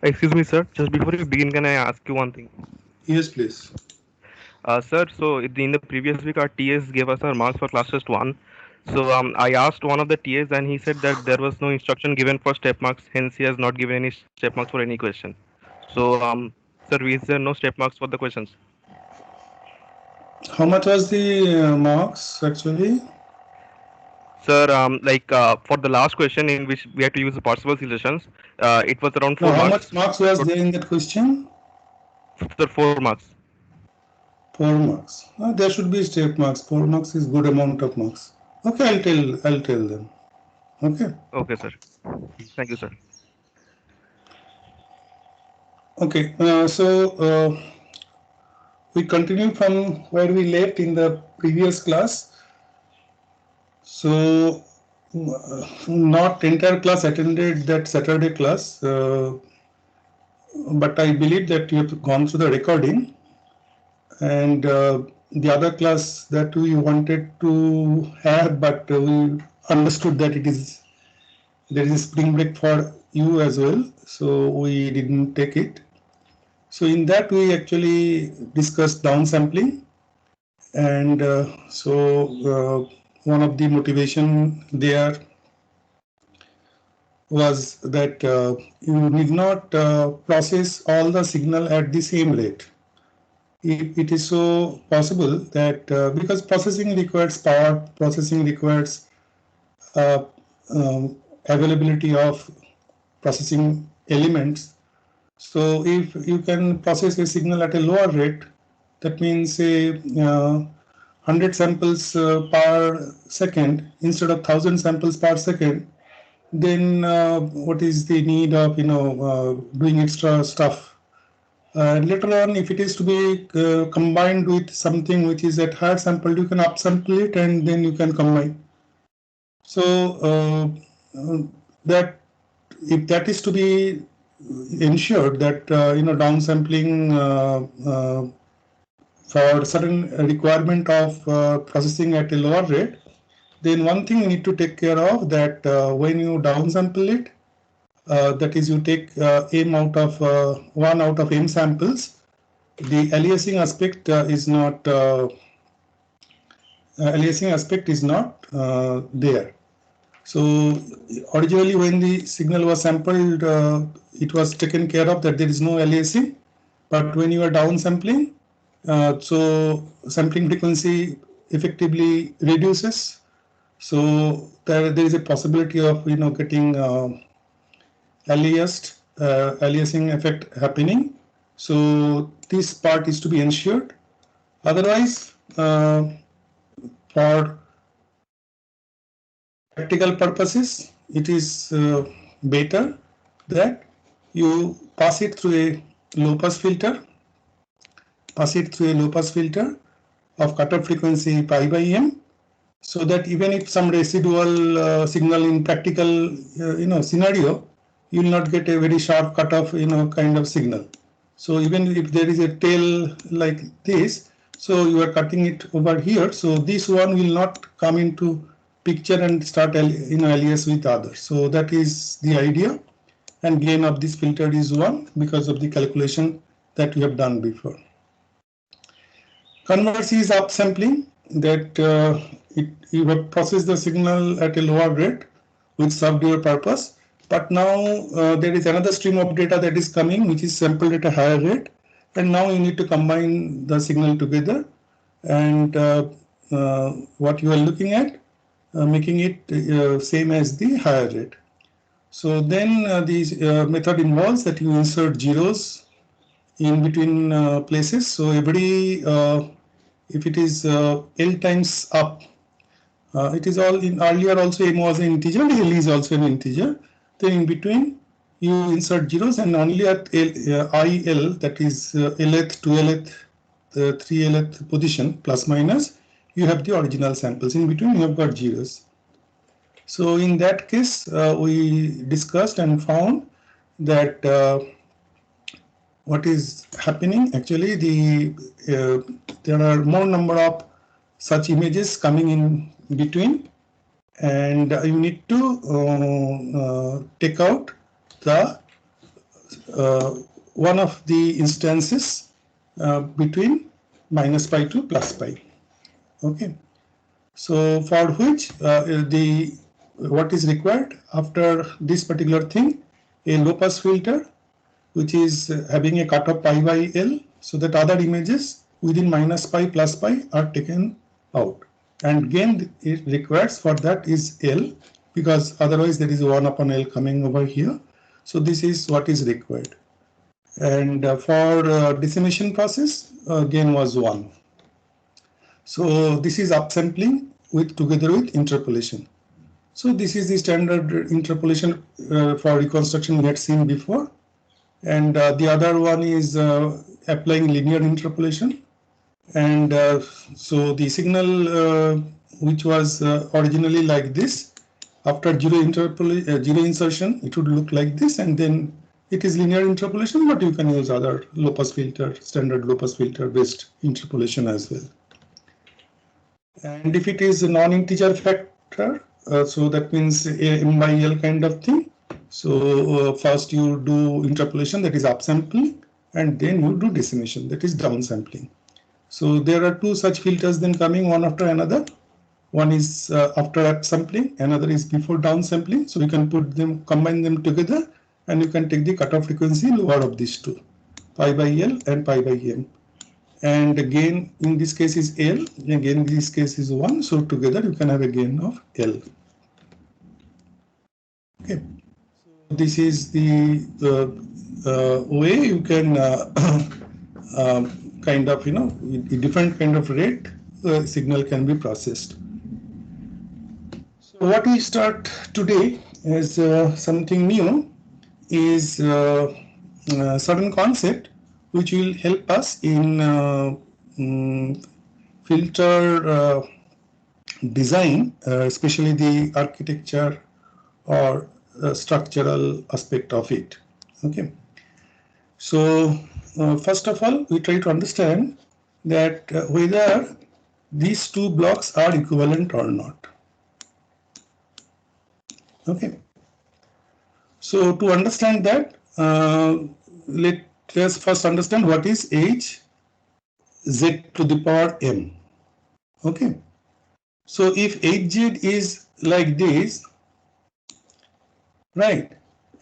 Excuse me, sir. Just before you begin, can I ask you one thing? Yes, please. Sir, so in the previous week, our TAs gave us our marks for class test one. So I asked one of the TAs, and he said that there was no instruction given for step marks. Hence, he has not given any step marks for any question. So, sir, is there no step marks for the questions? How much was the marks actually? Sir, for the last question in which we had to use the possible solutions, it was around No, four how marks. much marks was So, there in that question? sir, 4 marks. 4 marks. There should be step marks. 4 marks is good amount of marks. Okay, I'll tell them. Okay. Okay, sir. Thank you, sir. Okay. We continue from where we left in the previous class. So not entire class attended that Saturday class, but I believe that you have gone through the recording, and the other class that we wanted to have, but we understood that there is a spring break for you as well, so we didn't take it. So in that we actually discussed downsampling, and one of the motivation there was that you need not process all the signal at the same rate. It is so possible that because processing requires power, processing requires uh, availability of processing elements. So if you can process a signal at a lower rate, that means say 100 samples per second instead of 1000 samples per second, then what is the need of doing extra stuff? And later on, if it is to be combined with something which is at higher sample, you can upsample it and then you can combine. So that if that is to be ensured that downsampling for certain requirement of processing at a lower rate, then one thing you need to take care of that when you downsample it, that is you take m out of 1 out of m samples, the aliasing aspect is not there. So originally when the signal was sampled, it was taken care of that there is no aliasing, but when you are downsampling, so sampling frequency effectively reduces. So there is a possibility of getting aliasing effect happening. So this part is to be ensured. Otherwise, for practical purposes, it is better that you pass it through a low pass filter of cutoff frequency pi by m, so that even if some residual signal in practical scenario, you will not get a very sharp cutoff kind of signal. So even if there is a tail like this, so you are cutting it over here, so this one will not come into picture and start alias with others. So that is the idea, and gain of this filter is 1 because of the calculation that we have done before. Converse is upsampling, that you have processed the signal at a lower rate which served your purpose, but now there is another stream of data that is coming which is sampled at a higher rate, and now you need to combine the signal together, and what you are looking at, making it same as the higher rate. So then the method involves that you insert zeros in between places. So every if it is L times up, it is all in earlier also M was an integer, L is also an integer. Then in between you insert zeros, and only at IL, that is Lth to Lth, 3 Lth position plus minus, you have the original samples. In between you have got zeros. So in that case, we discussed and found that what is happening actually, there are more number of such images coming in between, and you need to take out the one of the instances between minus pi to plus pi. Okay. So for which what is required after this particular thing, a low pass filter which is having a cutoff pi by L, so that other images within minus pi plus pi are taken out, and gain it requires for that is L, because otherwise there is 1 upon L coming over here. So this is what is required, and for decimation process gain was 1. So this is upsampling with together with interpolation. So this is the standard interpolation for reconstruction we had seen before, and the other one is applying linear interpolation. And so the signal which was originally like this, after zero insertion it would look like this, and then it is linear interpolation, but you can use other low pass filter, standard low pass filter based interpolation as well. And if it is a non-integer factor, so that means M by L kind of thing. So first you do interpolation, that is upsampling, and then you do decimation, that is downsampling. So there are two such filters then coming one after another. One is after upsampling, another is before downsampling. So you can put them, combine them together, and you can take the cutoff frequency lower of these two, pi by L and pi by M. And the gain in this case is L, again in this case is 1, so together you can have a gain of L. Okay, so this is the way you can kind of, different kind of rate signal can be processed. So what we start today is something new, is certain concept which will help us in filter design, especially the architecture or structural aspect of it. Okay. So first of all, we try to understand that whether these two blocks are equivalent or not. Okay. So to understand that, let's first understand what is h z to the power m. Okay. So if hz is like this, right,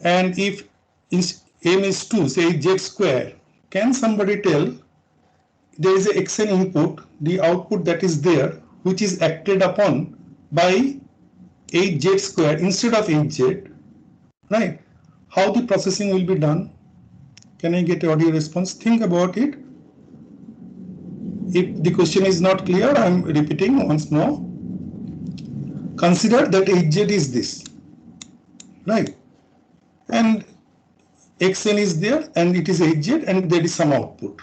and if m is 2, say z square, can somebody tell there is a xn input, the output that is there, which is acted upon by hz square instead of hz, right? How the processing will be done? Can I get audio response? Think about it. If the question is not clear, I am repeating once more. Consider that hz is this, right? And xn is there, and it is hz, and there is some output,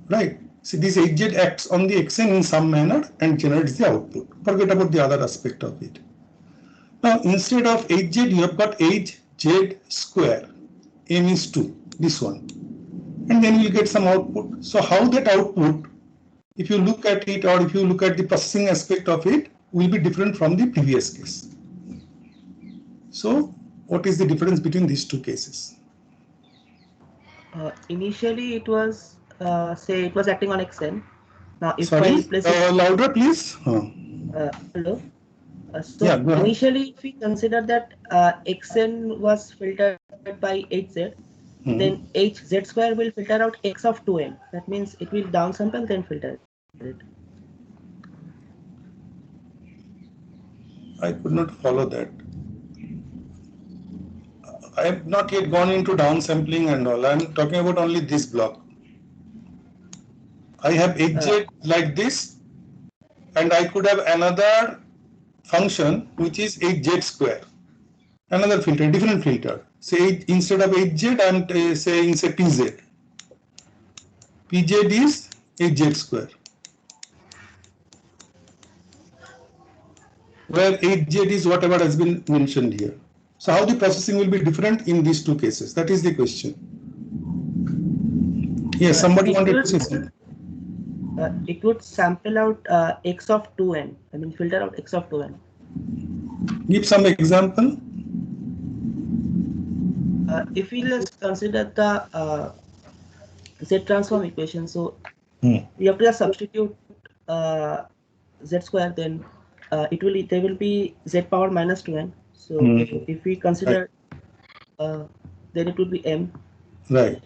right? So this hz acts on the xn in some manner and generates the output. Forget about the other aspect of it. Now, instead of hz, you have got hz square. M is 2, this one. And then you'll get some output. So how that output, if you look at it, or if you look at the processing aspect of it, will be different from the previous case. So what is the difference between these two cases? Initially, it was say it was acting on xn. Now, if Sorry, I replace it, louder, please. hello. So Yeah, go ahead. initially, if we consider that xn was filtered by hz, then hz square will filter out x of 2m. That means it will downsample then filter it. I could not follow that. I have not yet gone into downsampling and all. I am talking about only this block. I have hz like this, and I could have another function which is hz square. Another filter, different filter. Say instead of hz, I am saying say pz. Pz is hz square, where hz is whatever has been mentioned here. So how the processing will be different in these two cases? That is the question. Yes, somebody wanted to say something. It would sample out x of 2n. I mean, filter out x of 2n. Give some example. if we just consider the Z transform equation, so we have to just substitute Z square, then there will be Z power minus 2n. So if we consider, then it will be m. Right,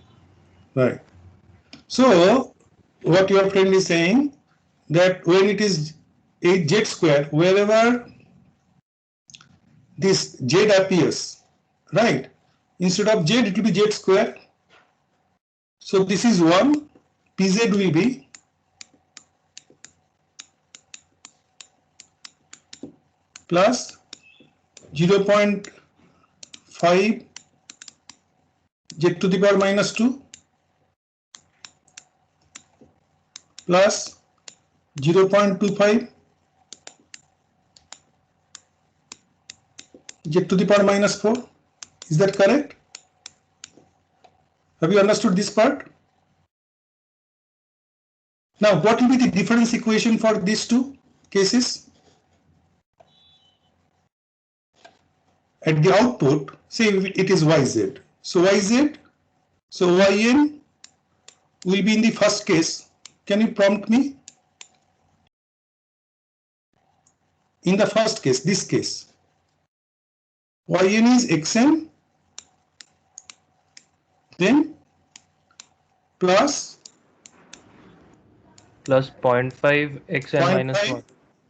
right. So what your friend is saying, that when it is a Z square, wherever this Z appears, right? Instead of Z, it will be Z square. So this is 1, Pz will be plus 0.5 Z to the power minus 2 plus 0.25 Z to the power minus 4. Is that correct? Have you understood this part? Now, what will be the difference equation for these two cases? At the output, say it is YZ. So YZ, so YN will be in the first case. Can you prompt me? In the first case, this case, YN is XN, then plus 0.5 xn minus 1.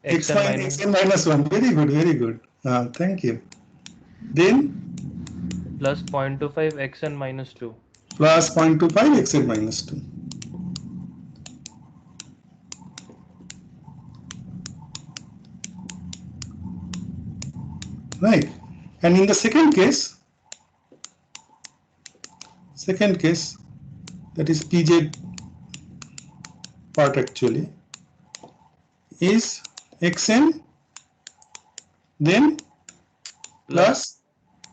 xn minus 1. Very good, very good. Thank you. Then plus 0.25 xn minus 2. Plus 0.25 xn minus 2. Right. And in the second case, that is Pz part actually, is xn, then plus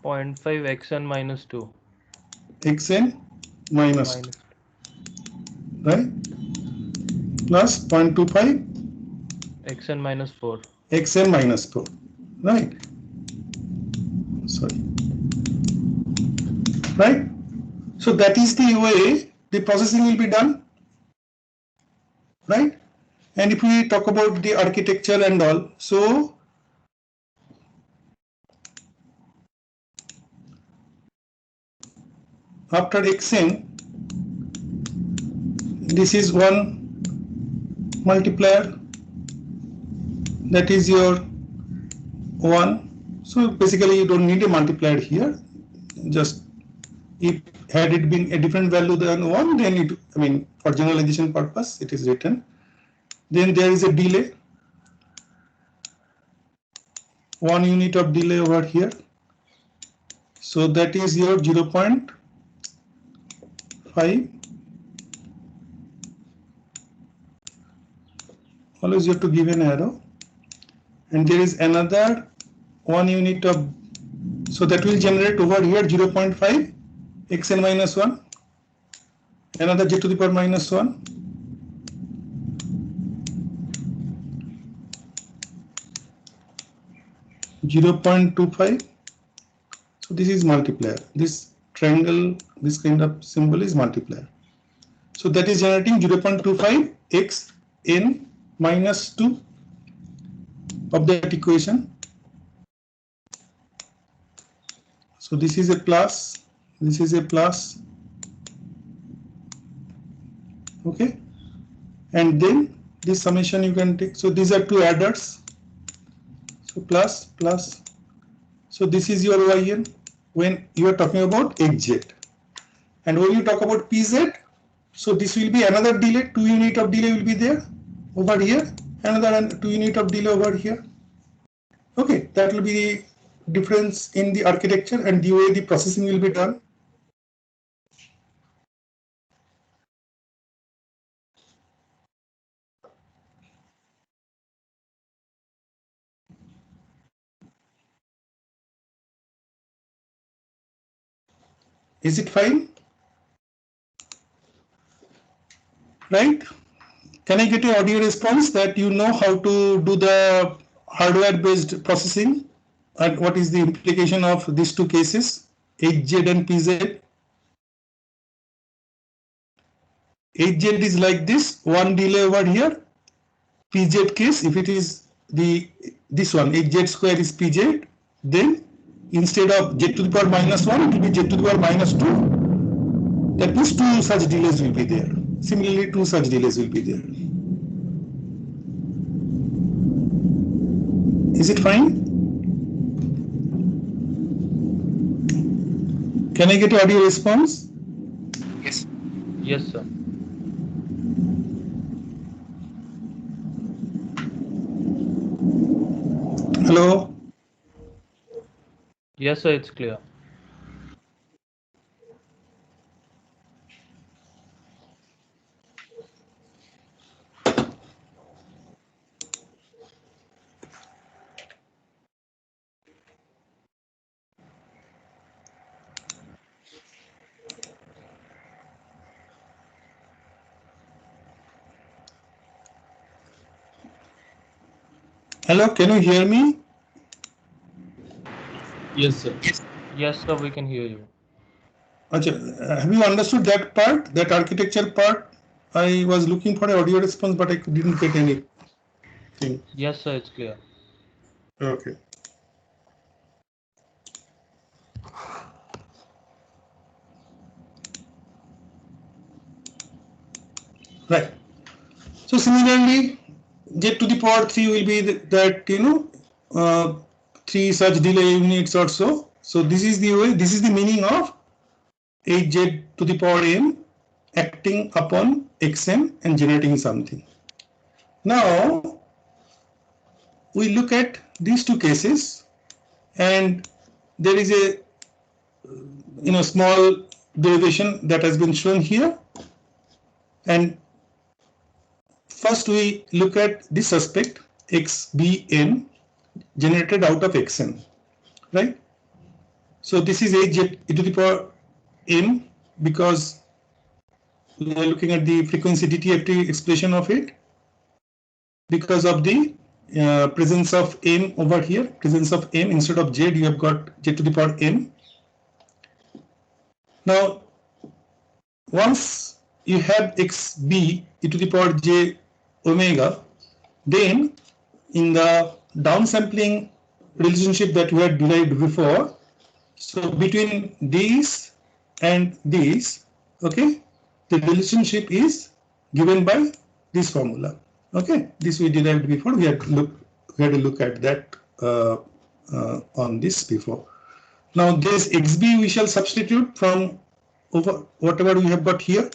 0.5 xn minus 2. xn minus 2, right? Plus 0.25 xn minus 4. xn minus 4, right? Sorry. Right? So that is the way the processing will be done, right? And if we talk about the architecture and all, so after xn, this is one multiplier, that is your 1. So basically you don't need a multiplier here. Just if had it been a different value than 1, then it, I mean, for generalization purpose, it is written. Then there is a delay, 1 unit of delay over here. So that is your 0.5. Always you have to give an arrow. And there is another 1 unit of, so that will generate over here 0.5 xn minus 1, another z to the power minus 1, (0.25). So this is multiplier. This triangle, this kind of symbol is multiplier. So that is generating 0.25 xn minus 2 of that equation. So this is a plus, this is a plus, okay, and then this summation you can take. So these are two adders, so plus plus. So this is your yn when you are talking about xz, and when you talk about pz, so this will be another delay, 2 unit of delay will be there over here, another 2 unit of delay over here. Okay, that will be the difference in the architecture and the way the processing will be done. Is it fine? Right? Can I get an audio response that you know how to do the hardware based processing and what is the implication of these two cases? HZ and PZ. HZ is like this, one delay over here. PZ case, if it is this one, HZ square is PZ, then instead of Z to the power minus 1, it will be Z to the power minus 2. That means 2 such delays will be there. Similarly, 2 such delays will be there. Is it fine? Can I get audio response? Yes. Yes, sir. Hello? Yes, sir, it's clear. Hello, can you hear me? Yes, sir. Yes, sir, we can hear you. Achha, have you understood that part, that architecture part? I was looking for an audio response, but I didn't get anything. Yes, sir, it's clear. Okay. Right. So similarly, Z to the power 3 will be that 3 such delay units or so. So this is the way, this is the meaning of HZ to the power n acting upon xn and generating something. Now we look at these two cases, and there is a small derivation that has been shown here. And first we look at the suspect xbn generated out of xn, right? So this is HZ e to the power m because we are looking at the frequency DTFT expression of it because of the presence of m over here, presence of m instead of z, you have got z to the power m. Now, once you have xb e to the power j omega, then in the downsampling relationship that we had derived before, so between these and these, okay, the relationship is given by this formula. Okay, this we derived before. We had to look at that on this before. Now this xb we shall substitute from over whatever we have got here.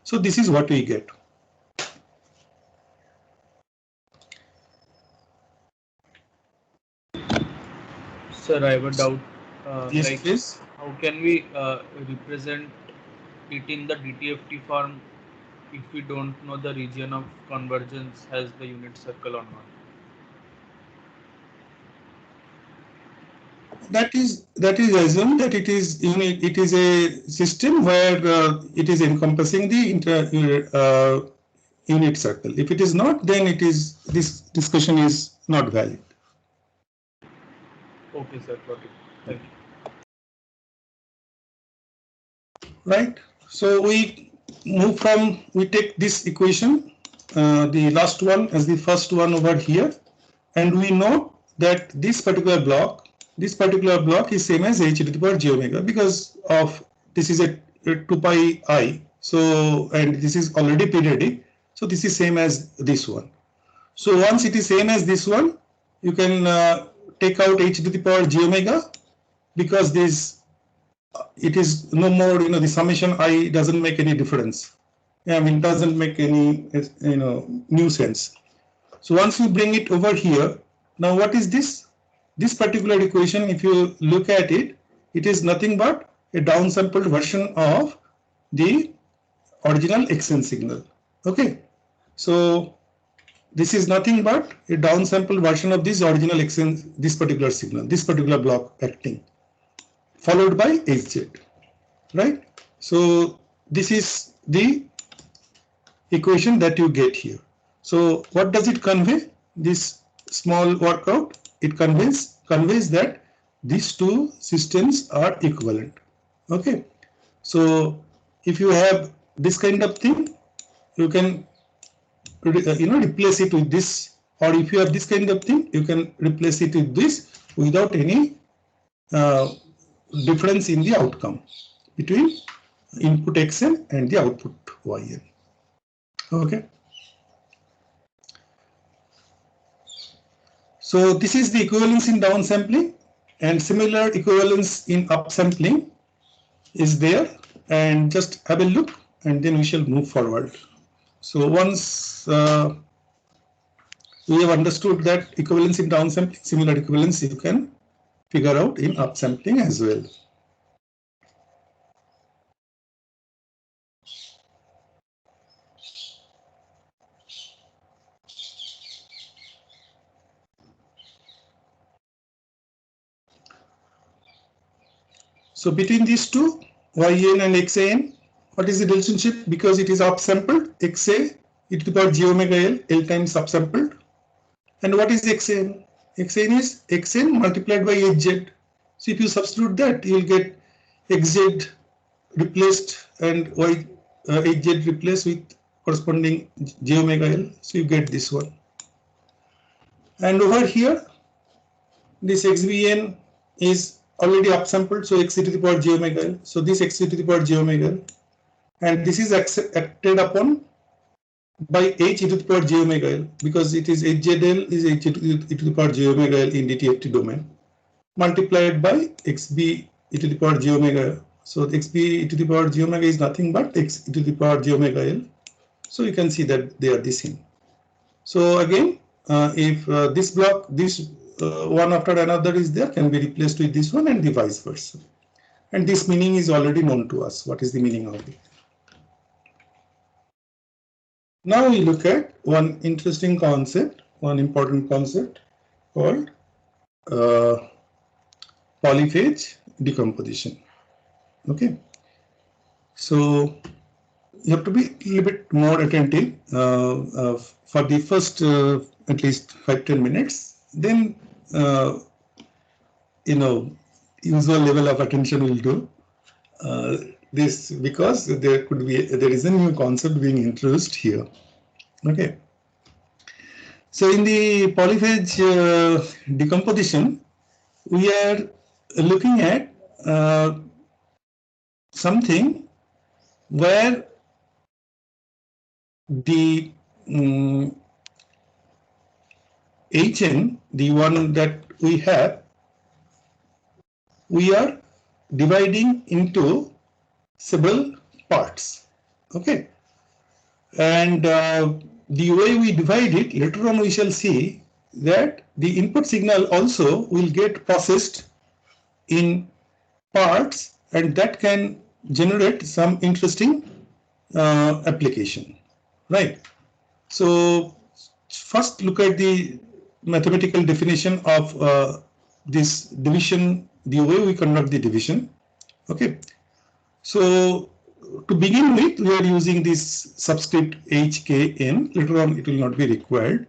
So this is what we get. Sir, I have a doubt. Yes, please. How can we represent it in the DTFT form if we don't know the region of convergence has the unit circle or not? That is assumed that it is a system where it is encompassing the unit circle. If it is not, then this discussion is not valid. Okay, sir, got it. Thank you. Right. So we take this equation, the last one as the first one over here, and we know that this particular block is same as h to the power j omega because of this is a 2 pi I. So, and this is already periodic. So this is same as this one. So once it is same as this one, you can take out h to the power j omega because it is no more, the summation I doesn't make any difference. I mean, doesn't make any, new sense. So once you bring it over here, now what is this? This particular equation, if you look at it, it is nothing but a downsampled version of the original xn signal. Okay. So this is nothing but a downsampled version of this original xn, this particular signal, this particular block acting, followed by hz, right? So this is the equation that you get here. So what does it convey? This small workout, it conveys that these two systems are equivalent. Okay, so if you have this kind of thing, you can replace it with this, or if you have this kind of thing, you can replace it with this without any difference in the outcome between input xn and the output yn. Okay. So this is the equivalence in downsampling, and similar equivalence in upsampling is there, and just have a look and then we shall move forward. So once we have understood that equivalence in downsampling, similar equivalence you can figure out in upsampling as well. So between these two, yn and xan, what is the relationship? Because it is upsampled, xa e to the power j omega l times upsampled. And what is xn? Xn is xn multiplied by hz. So if you substitute that, you will get xz replaced and hz replaced with corresponding j omega l. So you get this one. And over here, this xbn is already upsampled, so x e to the power j omega l. So this x e to the power j omega l, and this is acted upon by h e to the power j omega l, because it is hzl is h e to the power j omega l in DTFT domain, multiplied by xb e to the power j omega l. So xb e to the power j omega is nothing but x e to the power j omega l. So you can see that they are the same. So again, if this block, this one after another is there, can be replaced with this one, and the vice versa. And this meaning is already known to us. What is the meaning of it? Now we look at one interesting concept, one important concept called polyphase decomposition. Okay, so you have to be a little bit more attentive for the first at least 5-10 minutes. Then usual level of attention will do this, because there is a new concept being introduced here. Okay, so in the polyphase decomposition, we are looking at something where the Hn, the one that we have, we are dividing into several parts. Okay, and the way we divide it, later on we shall see that the input signal also will get processed in parts, and that can generate some interesting application, right? So first look at the mathematical definition of this division, the way we conduct the division. Okay, so to begin with, we are using this subscript hkn. Later on it will not be required.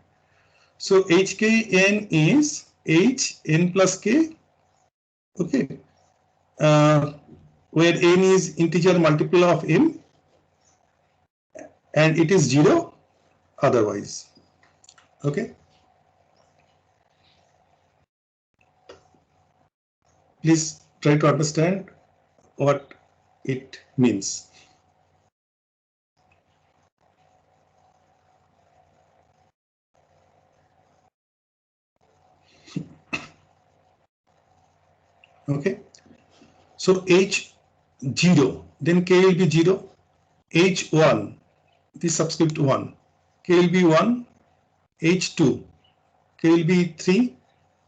So hkn is hn plus k, okay, where n is integer multiple of m, and it is 0 otherwise. Okay, please try to understand what it means. Okay, so h0, then k will be 0, h1, this subscript 1, k will be 1, h2, k will be 3,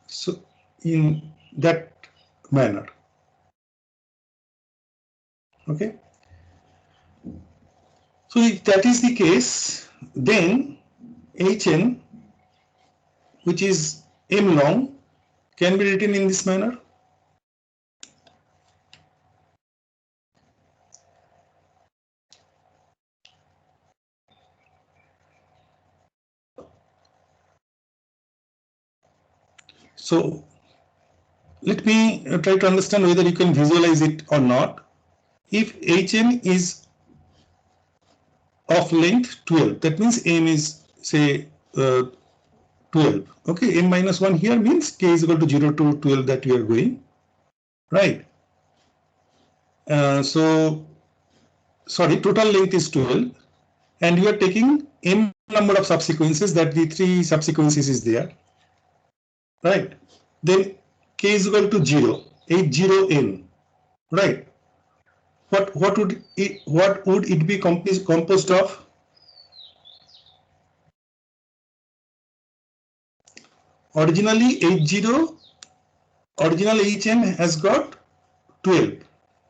so in that manner. Okay, so if that is the case, then hn, which is m long, can be written in this manner. So let me try to understand whether you can visualize it or not. if Hn is of length 12, that means m is say 12. Okay, m minus 1 here means k is equal to 0 to 12 that we are going, right? So sorry, total length is 12, and you are taking m number of subsequences, that the 3 subsequences is there, right? Then k is equal to 0, H0n, right? What would it be composed of? Originally original Hn has got 12,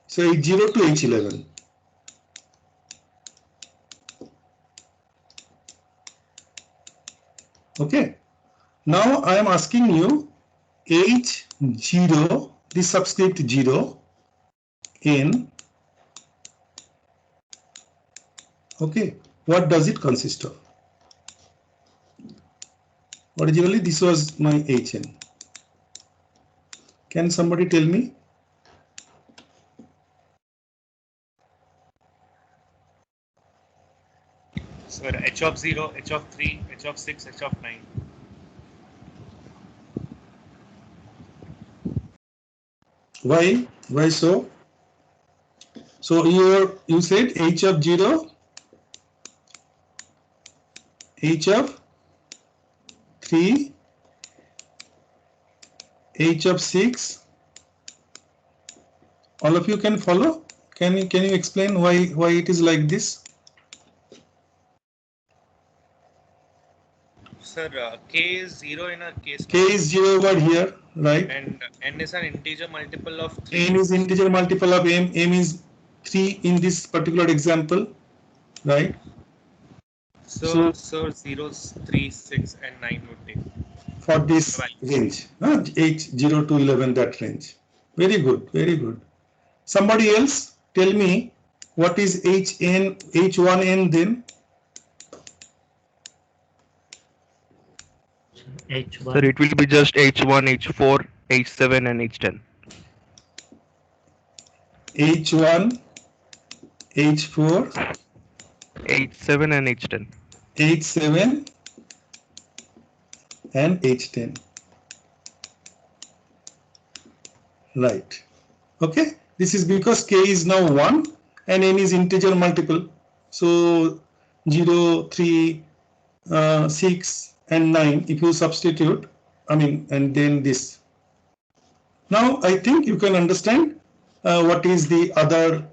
so H0 to H11. Okay, now I am asking you H0, this subscript 0, n. Okay, what does it consist of? Originally this was my Hn. Can somebody tell me? Sir, h of 0, h of 3, h of 6, h of 9. Why? Why so? So you said h of 0, h of 3, h of 6. All of you can follow? Can you explain why it is like this? Sir, k is 0 in a case. K is 0 over here, right? And n is an integer multiple of 3. N is integer multiple of m. M is 3 in this particular example, right? So 0, 3, 6 and 9 would take. For this range, H0 to 11, that range. Very good, very good. Somebody else tell me what is H1n then? H1. Sir, it will be just H1, H4, H7 and H10. H1, H4, H7 and H10. H7 and H10. Right. Okay. This is because k is now 1 and n is integer multiple. So 0, 3, 6 and 9, if you substitute, and then this. Now I think you can understand what is the other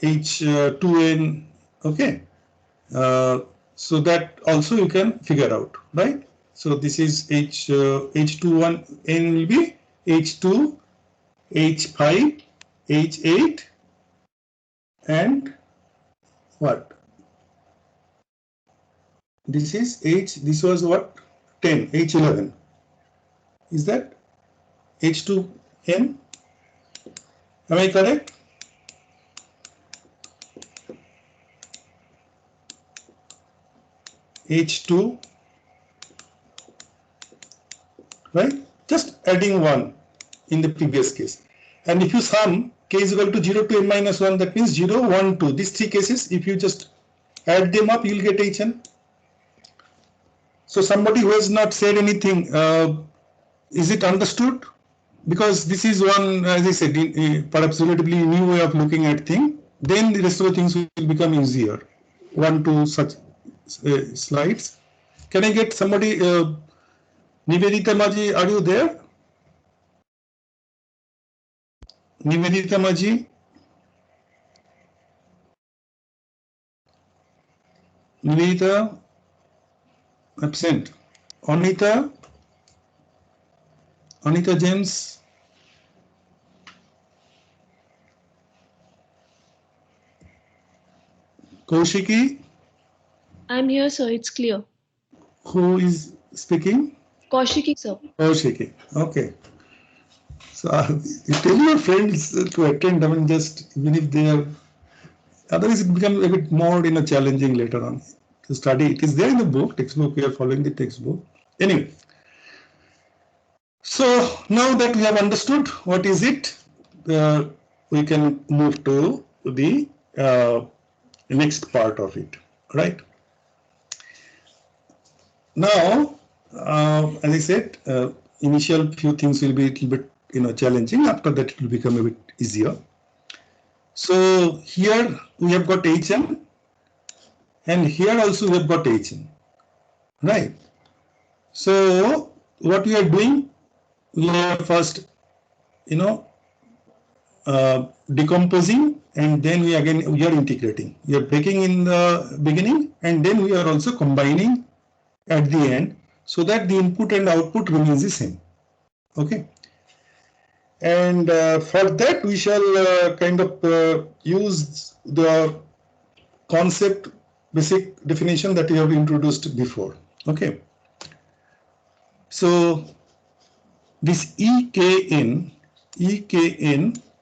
H2n, okay? So that also you can figure out, right? So this is H21n will be H2, H5, H8 and what? This is this was what? 10, H11. Is that H2n? Am I correct? H2, right? Just adding 1 in the previous case. And if you sum k is equal to 0 to n minus 1, that means 0, 1, 2. These 3 cases, if you just add them up, you will get Hn. So somebody who has not said anything, is it understood? Because this is one, as I said, perhaps relatively new way of looking at things. Then the rest of the things will become easier. 1, 2 such slides. Can I get somebody? Nivedita Maji, are you there? Nivedita Maji? Nivedita? Absent. Anita James? Kaushiki? I'm here, sir. It's clear. Who is speaking? Kaushiki, sir. Kaushiki. Okay. So you tell your friends to attend. Just even if they are, otherwise it becomes a bit more challenging later on to study. It is there in the book, textbook. We are following the textbook. Anyway. So now that we have understood what is it, we can move to the next part of it, right? Now, as I said, initial few things will be a little bit challenging. After that, it will become a bit easier. So here we have got HM, and here also we have got HM, right? So what we are doing, we are first, decomposing, and then we are integrating. We are breaking in the beginning, and then we are also combining at the end, so that the input and output remains the same. Okay. And for that, we shall kind of use the concept basic definition that we have introduced before. Okay. So this EKN,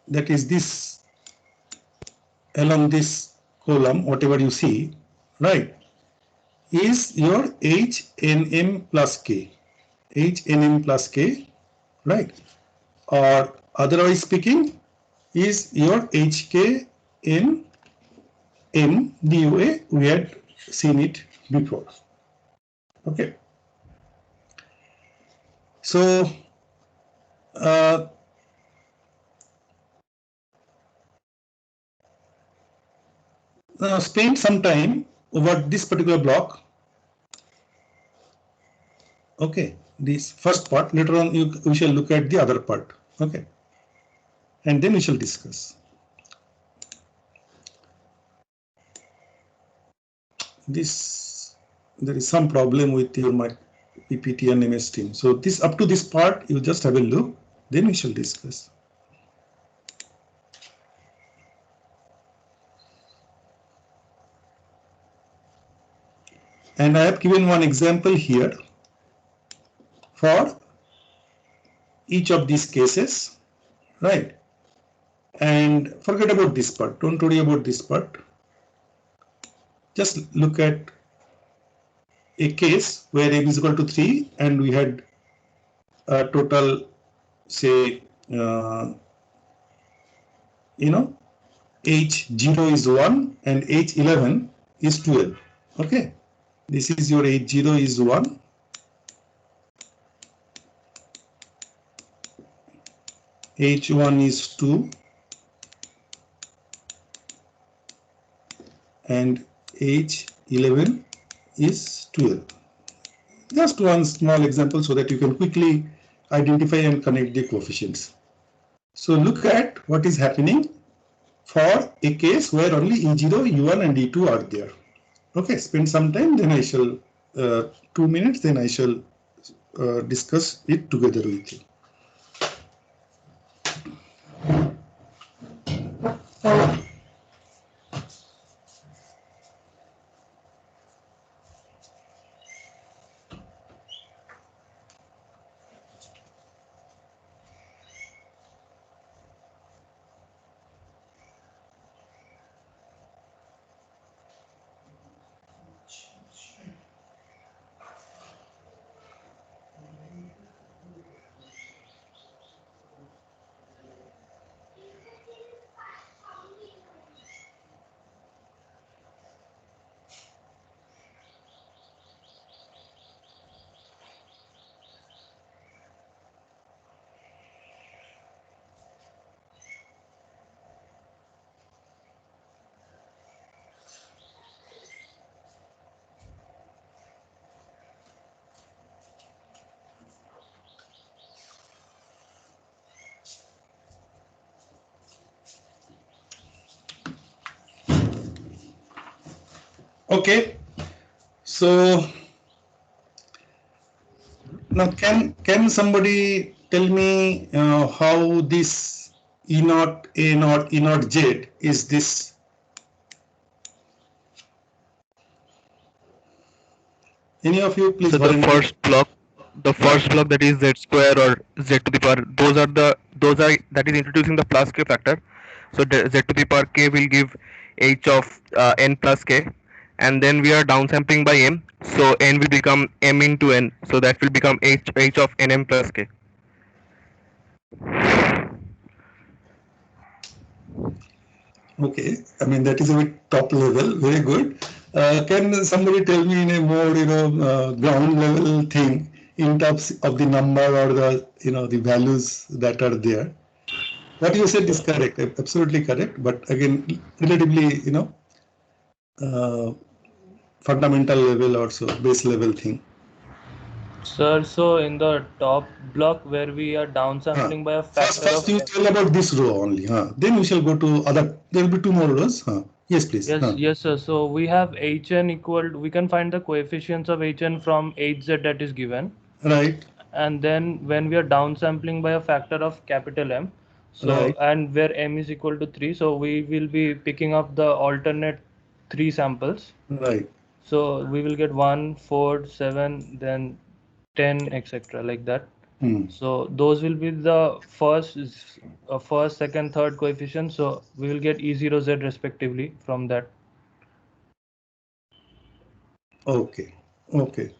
that is this along this column, whatever you see, right, is your HNM plus K. HNM plus K, right? Or otherwise speaking, is your HK in M the way we had seen it before. Okay. So now spend some time over this particular block. Okay, this first part. Later on, we shall look at the other part. Okay, and then we shall discuss. This, there is some problem with your my PPT and MS Team. So this, up to this part, you just have a look. Then we shall discuss. And I have given one example here for each of these cases, right? And forget about this part. Don't worry about this part. Just look at a case where m is equal to 3 and we had a total, say, H0 is 1 and H11 is 12. Okay, this is your H0 is 1. H1 is 2 and H11 is 12. Just one small example so that you can quickly identify and connect the coefficients. So look at what is happening for a case where only E0, E1 and E2 are there. Okay, spend some time, then I shall, 2 minutes, then I shall discuss it together with you. Okay, so now can somebody tell me how this E0, A0, E0, Z is this? Any of you, please. So the first block that is Z square or Z to the power, that is introducing the plus K factor. So Z to the power K will give H of N plus K, and then we are downsampling by M, so N will become M into N, so that will become H of Nm plus K. Okay, I mean that is a bit top level, very good. Can somebody tell me in a more ground level thing in terms of the number or the the values that are there? What you said is correct, absolutely correct. But again, relatively uh, fundamental level or so base level thing. Sir, so in the top block where we are Huh. downsampling by a First, factor of you tell about this row only. Huh. Then we shall go to other. There will be two more rows. Huh. Yes, please. yes, Huh. yes, sir. So we have hn equal. We can find the coefficients of hn from hz that is given, Right. and then when we are downsampling by a factor of capital M, so Right. and where M is equal to 3, so we will be picking up the alternate 3 samples. Right. So we will get 1, 4, 7, then 10, etc. like that. Hmm. So those will be the first, second, third coefficient. So we will get E0, Z respectively from that. Okay. Okay.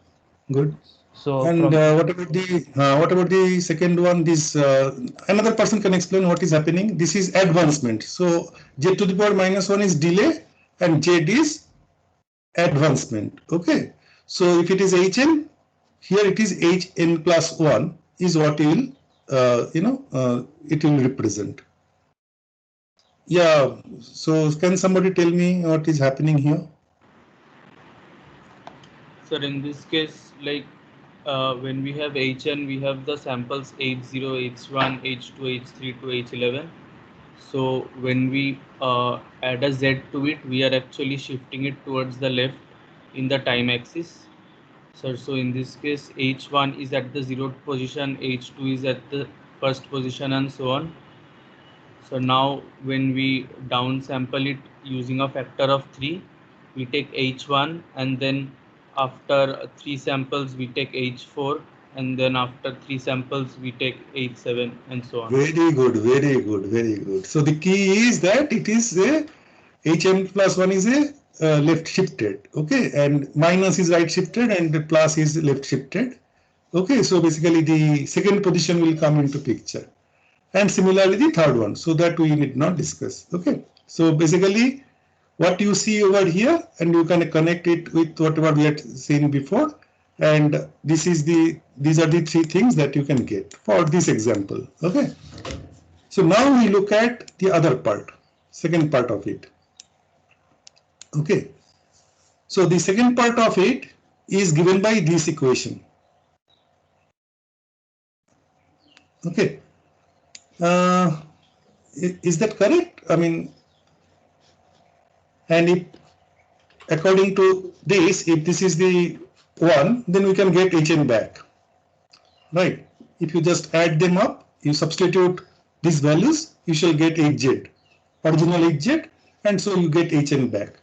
Good. So And from what about the second one? This another person can explain what is happening. This is advancement. So z to the power minus 1 is delay, and z is advancement. Okay. So if it is hn, here it is hn plus 1 is what you will it will represent. Yeah. So can somebody tell me what is happening here? Sir, in this case, like when we have Hn, we have the samples H0, H1, H2, H3 to H11. So when we add a Z to it, we are actually shifting it towards the left in the time axis. So in this case, H1 is at the 0th position, H2 is at the first position, and so on. So now when we downsample it using a factor of 3, we take H1, and then after 3 samples we take H4, and then after 3 samples we take H7, and so on. Very good, very good, very good. So the key is that it is a Hn plus 1 is a left shifted, okay, and minus is right shifted and the plus is left shifted. Okay, so basically the second position will come into picture, and similarly the third one, so that we need not discuss. Okay, so basically what you see over here, and you can connect it with whatever we had seen before, and these are the three things that you can get for this example. Okay, so now we look at the other part, second part of it. Okay, so the second part of it is given by this equation. Okay, uh, is that correct? I mean, and if according to this, if this is the one, then we can get Hn back, right? If you just add them up, you substitute these values, you shall get Hz, original Hz, and so you get Hn back.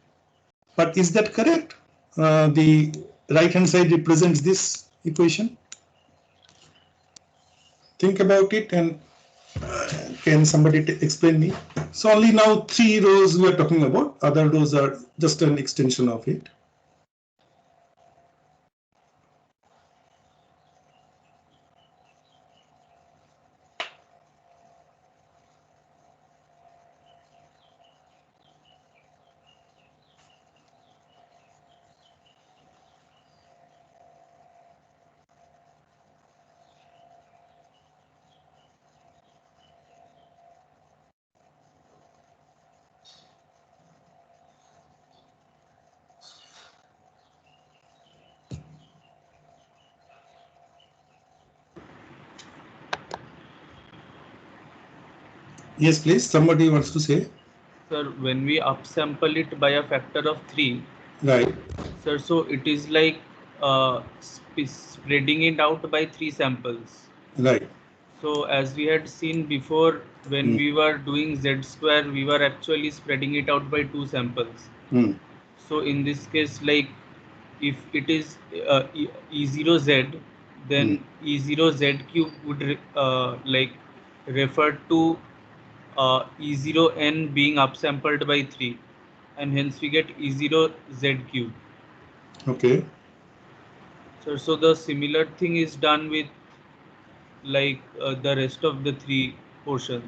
But is that correct? The right hand side represents this equation. Think about it, and can somebody explain me? So only now 3 rows we are talking about, other rows are just an extension of it. Yes, please, somebody wants to say. Sir, when we upsample it by a factor of 3, Right. sir, so it is like spreading it out by 3 samples. Right. So as we had seen before, when we were doing Z square, we were actually spreading it out by 2 samples. So in this case, like if it is E0Z, then E0Z cube would like refer to E0N being upsampled by 3, and hence we get E0Z cube. Okay. So the similar thing is done with like the rest of the 3 portions.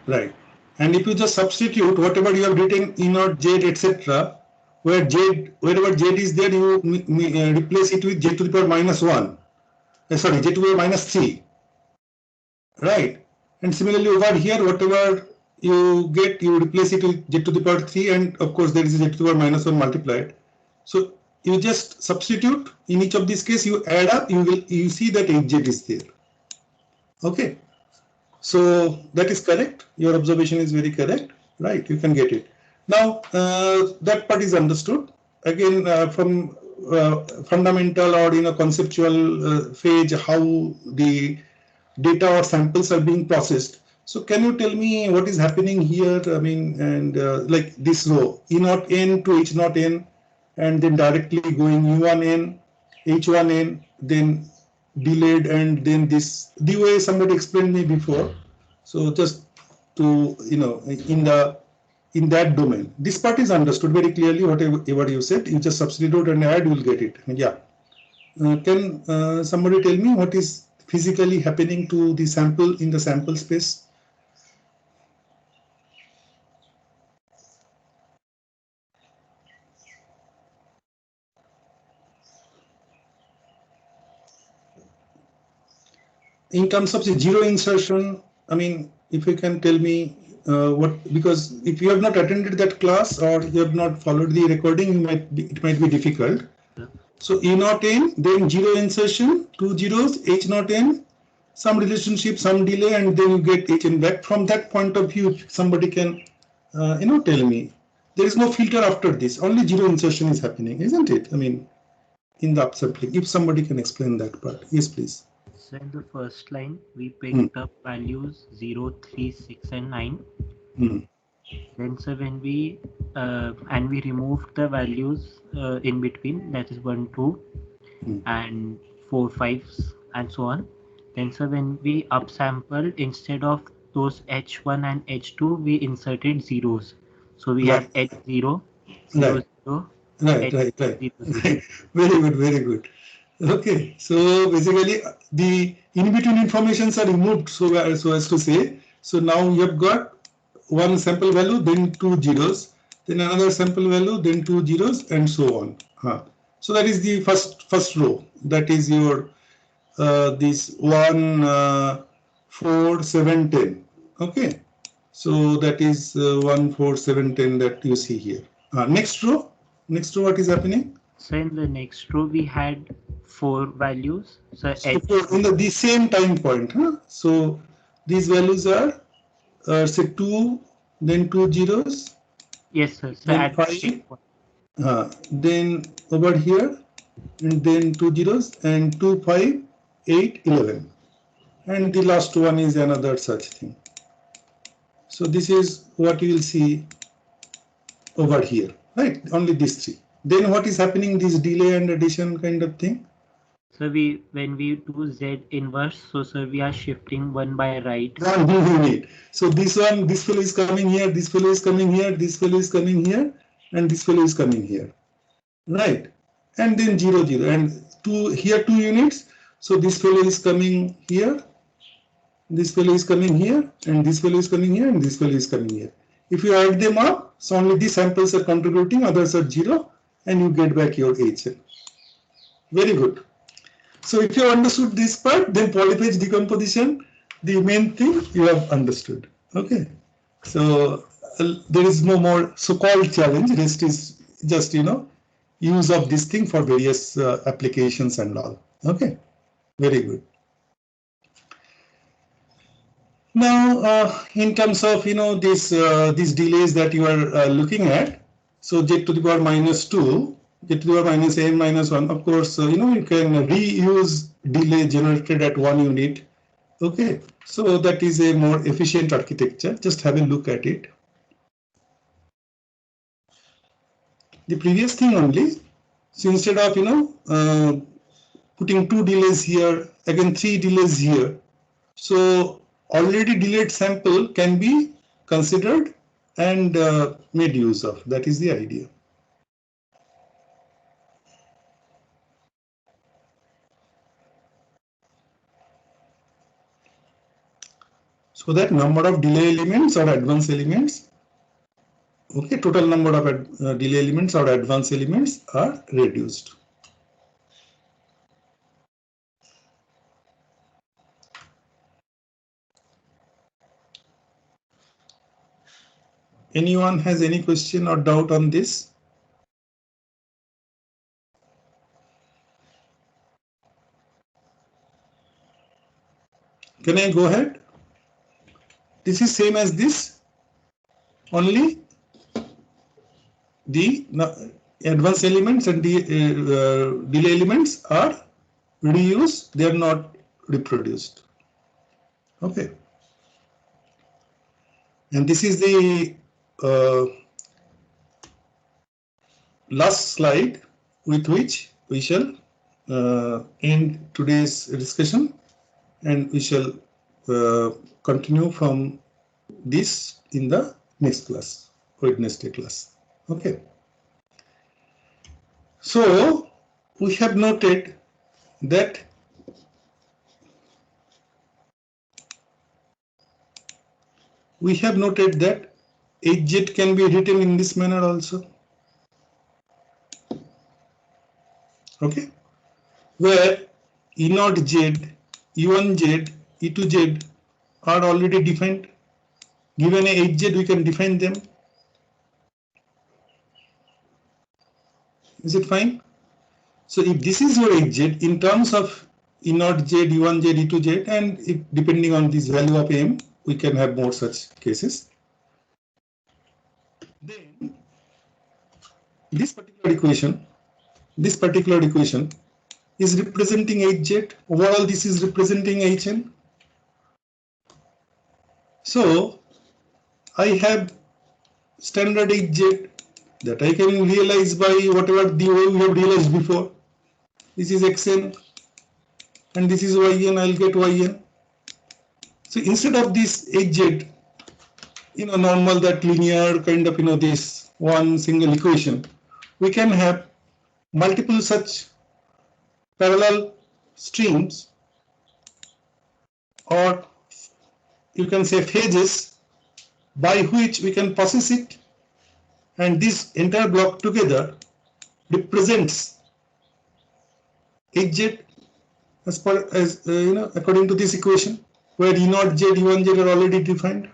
Right. And if you just substitute whatever you have written E naught, Z, etc., wherever Z is there, you replace it with Z to the power minus 1. Sorry, Z to the power minus 3. Right? And similarly over here, whatever you get, you replace it with Z to the power 3, and of course there is a Z to the power minus 1 multiplied. So you just substitute. In each of these cases, you add up, you see that HZ is there. Okay. So that is correct. Your observation is very correct. Right, you can get it. Now that part is understood. Again, from fundamental or conceptual phase, how the data or samples are being processed. So can you tell me what is happening here? I mean, and like this row, E naught n to H naught n, and then directly going U1n, H1n, then delayed, and then this, the way somebody explained me before. So just to, in that domain, this part is understood very clearly. Whatever you said, you just substitute and add, you will get it. Yeah. Can somebody tell me what is physically happening to the sample in the sample space? In terms of the zero insertion, I mean, if you can tell me because if you have not attended that class or you have not followed the recording, it might be difficult. So E naught n, then zero insertion, 2 zeros, H naught n, some relationship, some delay, and then you get H n back. From that point of view, somebody can, tell me. There is no filter after this, only zero insertion is happening, isn't it? I mean, in the upsampling, if somebody can explain that part. Yes, please. So in the first line, we picked up values 0, 3, 6, and 9. Then so when we and we removed the values in between, that is 1, 2, and 4, 5s, and so on. Then so when we upsampled, instead of those H1 and H2, we inserted zeros. So we have H0, 0, 0. Right. Very good, very good. Okay, so basically the in-between informations are removed, so as to say. So now you have got one sample value, then 2 zeros, then another sample value, then 2 zeros, and so on. So that is the first row. That is your this 1, 4, 7, 10. Okay, so that is 1, 4, 7, 10 that you see here. Next row, what is happening? So in the next row, we had 4 values. So in the same time point, So these values are say 2, then 2 zeros. Yes, sir. So then at 5. Then over here, and then 2 zeros, and 2, 5, 8, 11. And the last one is another such thing. So this is what you will see over here, right? Only these 3. Then what is happening, this delay and addition kind of thing? So when we do Z inverse, so sir, we are shifting one by right. So this fellow is coming here, this fellow is coming here, this fellow is coming here, and this fellow is coming here, right? And then 0, 0, and 2 units. So this fellow is coming here, this fellow is coming here, and this fellow is coming here, and this fellow is coming here. If you add them up, so only these samples are contributing, others are 0, and you get back your HN. Very good. So if you understood this part, then polyphase decomposition, the main thing you have understood. Okay. So there is no more so-called challenge. Rest is just, use of this thing for various applications and all. Okay. Very good. Now, in terms of, these delays that you are looking at, so Z to the power minus 2, Z to the power minus n minus 1, of course, you can reuse delay generated at 1 unit. Okay, so that is a more efficient architecture. Just have a look at it. The previous thing only, so instead of, putting 2 delays here, again 3 delays here, so already delayed sample can be considered and made use of. That is the idea. so that number of delay elements or advance elements, okay, total number of delay elements or advance elements are reduced. Anyone has any question or doubt on this? Can I go ahead? This is same as this, only the advanced elements and the delay elements are reused, they are not reproduced. Okay. And this is the last slide with which we shall end today's discussion, and we shall continue from this in the next class, Wednesday class. Okay. So we have noted that HZ can be written in this manner also. Okay, where E0 Z, E1 Z, E2 Z are already defined. Given a HZ, we can define them. Is it fine? So if this is your HZ in terms of E0 Z, E1 Z, E2 Z, and if depending on this value of M, we can have more such cases. Then this particular equation is representing HZ. Overall, this is representing HN. So I have standard HZ that I can realize by whatever the way we have realized before. This is Xn and this is Yn. I'll get Yn. So instead of this HZ, normal that linear kind of this one single equation, we can have multiple such parallel streams, or you can say phases, by which we can process it, and this entire block together represents HZ according to this equation, where E0 Z, E1 Z are already defined,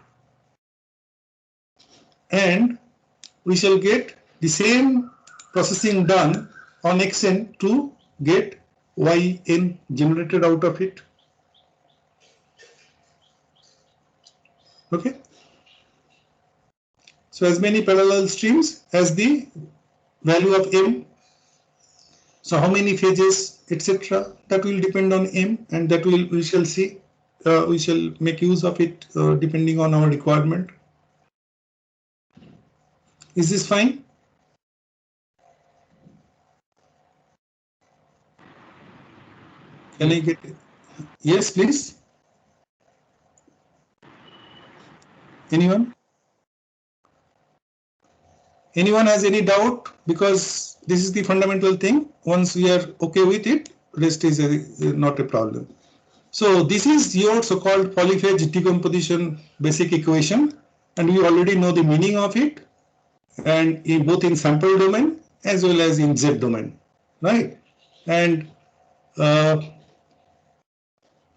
and we shall get the same processing done on Xn to get Yn generated out of it. Okay. So as many parallel streams as the value of M. So how many phases, etc., that will depend on M, and that we shall see. We shall make use of it depending on our requirement. Is this fine? Can I get it? Yes, please. Anyone? Anyone has any doubt? Because this is the fundamental thing. Once we are okay with it, rest is not a problem. So this is your so-called polyphase decomposition basic equation, and we already know the meaning of it, and both in sample domain as well as in Z domain, right? And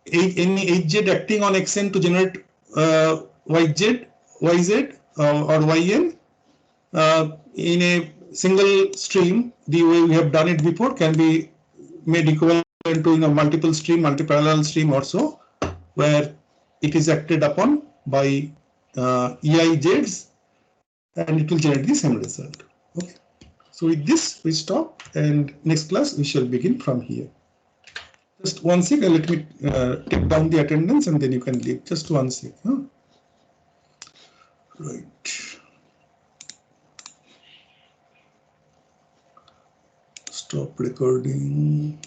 any HZ acting on Xn to generate YZ or Yn in a single stream, the way we have done it before, can be made equivalent to multiple stream, multi-parallel stream also, where it is acted upon by EIZs, and it will generate the same result. Okay. So with this we stop, and next class we shall begin from here. Just one second, let me take down the attendance and then you can leave. Just one second. Huh? Right. Stop recording.